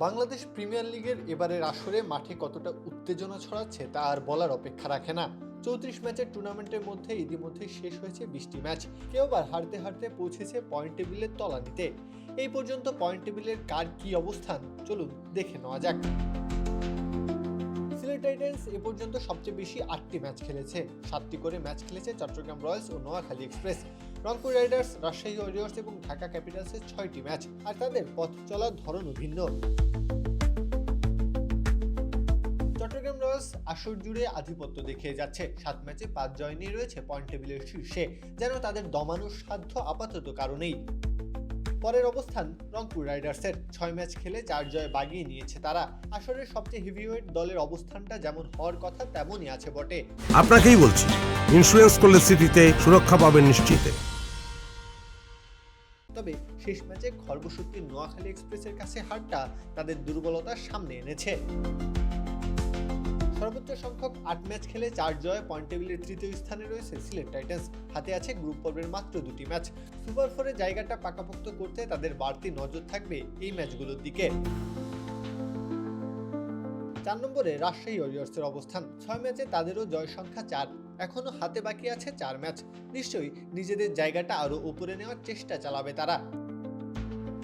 Bangladesh premier লিগের এবারের আসরে মাঠে কতটা উত্তেজনা ছড়াচ্ছে তা আর বলার অপেক্ষা রাখে না। 34 ম্যাচের টুর্নামেন্টের মধ্যে ইতিমধ্যে শেষ হয়েছে 20টি ম্যাচ। কেউ আবার হারতে হারতে পৌঁছেছে পয়েন্ট টেবিলের তলানিতে। এই পর্যন্ত পয়েন্ট টেবিলের কার কি অবস্থান চলুন দেখে নেওয়া যাক। সিলেট টাইটান্স এ পর্যন্ত সবচেয়ে বেশি 8টি ম্যাচ খেলেছে। 7টি করে ম্যাচ খেলেছে চট্টগ্রাম রয়্যালস ও Noakhali express. Rangpur riders, Rajshahi warriors এবং ঢাকা ক্যাপিটালসের 6টি ম্যাচ, আর তাদের পথ চলার ধরনও ভিন্ন। চট্টগ্রাম রয়্যালস আসর জুড়ে আধিপত্য দেখিয়ে যাচ্ছে। 7 ম্যাচে 5 জয় নিয়ে রয়েছে পয়েন্ট টেবিলের শীর্ষে, যেন তাদের দমানোর সাধ্য আপাতত কারণেই। পরের অবস্থান রংপুর রাইডার্সের। 6 ম্যাচ খেলে 4 জয় বাগিয়ে নিয়েছে তারা। আসরের সবচেয়ে হেভিওয়েট দলের অবস্থানটা যেমন হওয়ার কথা তেমনই আছে বটে। আপনাকেই বলছি, ইন্স্যুরেন্স করলে সিটিতে সুরক্ষা পাবেন নিশ্চিত। তবে শেষ ম্যাচে খর্বশক্তি নোয়াখালী এক্সপ্রেসের কাছে হারটা তাদের দুর্বলতার সামনে এনেছে। সর্বোচ্চ সংখ্যক 8 ম্যাচ খেলে 4 জয় পয়েন্ট টেবিলের তৃতীয় স্থানে রয়েছে সিলেট টাইটান্স। হাতে আছে গ্রুপ পর্বের মাত্র 2টি ম্যাচ। সুপার ফোরে জায়গাটা পাকাপোক্ত করতে তাদের বাড়তি নজর থাকবে এই ম্যাচগুলোর দিকে। 4 নম্বরে রাজশাহী ওয়ারিয়র্সের অবস্থান। 6 ম্যাচে তাদেরও জয় সংখ্যা 4। এখনো হাতে বাকি আছে 4 ম্যাচ। নিশ্চয়ই নিজেদের জায়গাটা আরো উপরে নেওয়ার চেষ্টা চালাবে তারা।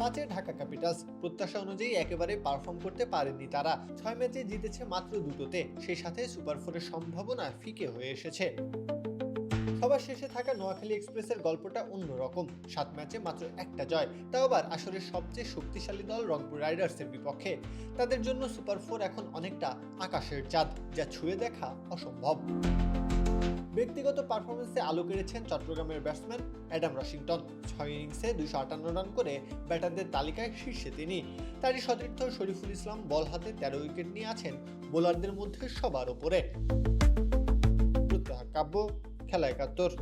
5 ঢাকা ক্যাপিটালস। প্রত্যাশা অনুযায়ী একেবারে পারফর্ম করতে পারেনি তারা। 6 ম্যাচে জিতেছে মাত্র 2টোতে। সেই সাথে সুপার ফোরের সম্ভাবনা ফিকে হয়ে এসেছে। সবার শেষে থাকা নোয়াখালী এক্সপ্রেসের গল্পটা অন্যরকম। 7 ম্যাচে মাত্র 1টা জয়, তাও আবার আসরের সবচেয়ে শক্তিশালী দল রংপুর রাইডার্সের বিপক্ষে। তাদের জন্য সুপার ফোর এখন অনেকটা আকাশের চাঁদ, যা ছুঁয়ে দেখা অসম্ভব। ব্যক্তিগত পারফরমেন্সে আলো কেড়েছেন চট্টগ্রামের ব্যাটসম্যান অ্যাডাম ওয়াশিংটন। 6 ইনিংসে 258 রান করে ব্যাটারদের তালিকায় শীর্ষে তিনি। তারই সতীর্থ শরীফুল ইসলাম বল হাতে 13 উইকেট নিয়ে আছেন বোলারদের মধ্যে সবার ওপরে। কাব্য, খেলা 71।